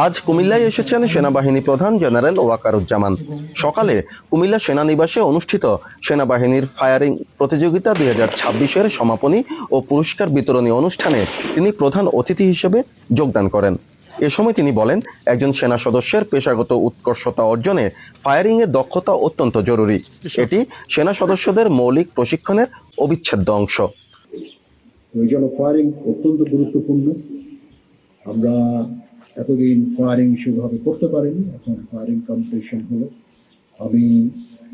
আজ কুমিল্লায় এসেছেন সেনাবাহিনী প্রধান জেনারেল ওয়াকারুজ্জামান। সকালে কুমিল্লা সেনানিবাসে অনুষ্ঠিত সেনাবাহিনীর ফায়ারিং প্রতিযোগিতা 2026-এর সমাপনী ও পুরস্কার বিতরণী অনুষ্ঠানে তিনি প্রধান অতিথি হিসেবে যোগদান করেন। এ সময় তিনি বলেন, একজন সেনা সদস্যের পেশাগত উৎকর্ষতা অর্জনে ফায়ারিংয়ের দক্ষতা অত্যন্ত জরুরি। এটি সেনা সদস্যদের মৌলিক প্রশিক্ষণের অবিচ্ছেদ্য অংশ। ওই জন্য ফায়ারিং অত্যন্ত গুরুত্বপূর্ণ। আমরা এতদিন ফায়ারিং সেভাবে করতে পারিনি, এখন ফায়ারিং কম্পিটিশন হলো। আমি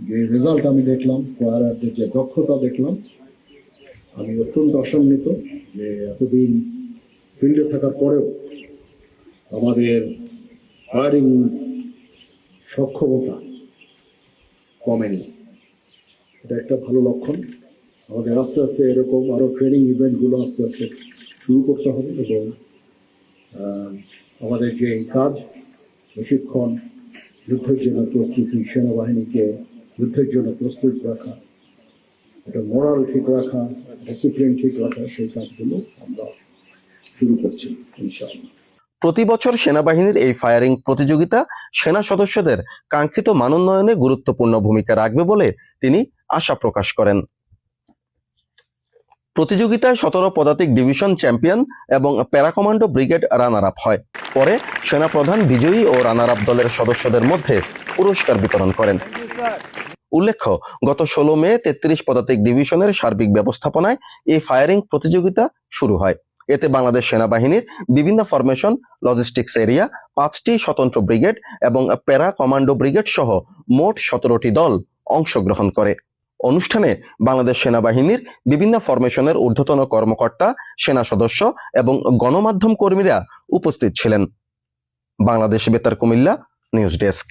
যে রেজাল্ট আমি দেখলাম, ফায়ারারদের যে দক্ষতা দেখলাম, আমি অত্যন্ত আশান্বিত যে এতদিন ফিল্ডে থাকার পরেও আমাদের ফায়ারিং সক্ষমতা কমেনি। এটা একটা ভালো লক্ষণ। আমাদের আস্তে আস্তে এরকম আরও ট্রেনিং ইভেন্টগুলো আস্তে আস্তে শুরু করতে হবে এবং আমাদের যে কাজ, প্রশিক্ষণ, যুদ্ধের জন্য প্রস্তুতি, সেনাবাহিনীকে যুদ্ধের জন্য প্রস্তুত রাখা, এটা মোরাল ঠিক রাখা, ডিসিপ্লিন ঠিক রাখা, সেই কাজগুলো আমরা শুরু করছি ইনশাআল্লাহ। প্রতি বছর সেনাবাহিনীর এই ফায়ারিং প্রতিযোগিতা সেনা সদস্যদের কাঙ্ক্ষিত মানোন্নয়নে গুরুত্বপূর্ণ ভূমিকা রাখবে বলে তিনি আশা প্রকাশ করেন। প্রতিযোগিতায় 17 পদাতিক ডিভিশন চ্যাম্পিয়ন এবং para commando brigade runner up হয়। পরে সেনাপ্রধান বিজয়ী ও রানার আপ দলের সদস্যদের মধ্যে পুরস্কার বিতরণ করেন। উল্লেখ্য, গত 16 মে 33 পদাতিক ডিভিশনের সার্বিক ব্যবস্থাপনায় এই ফায়ারিং প্রতিযোগিতা শুরু হয়। এতে বাংলাদেশ সেনাবাহিনীর বিভিন্ন ফরমেশন, লজিস্টিক্স এরিয়া, 5টি স্বতন্ত্র ব্রিগেড এবং প্যারা কমান্ডো ব্রিগেড সহ মোট 17টি দল অংশগ্রহণ করে। অনুষ্ঠানে বাংলাদেশ সেনাবাহিনীর বিভিন্ন ফরমেশনের ঊর্ধ্বতন কর্মকর্তা, সেনা সদস্য এবং গণমাধ্যম কর্মীরা উপস্থিত ছিলেন। বাংলাদেশ বেতার কুমিল্লা নিউজ ডেস্ক।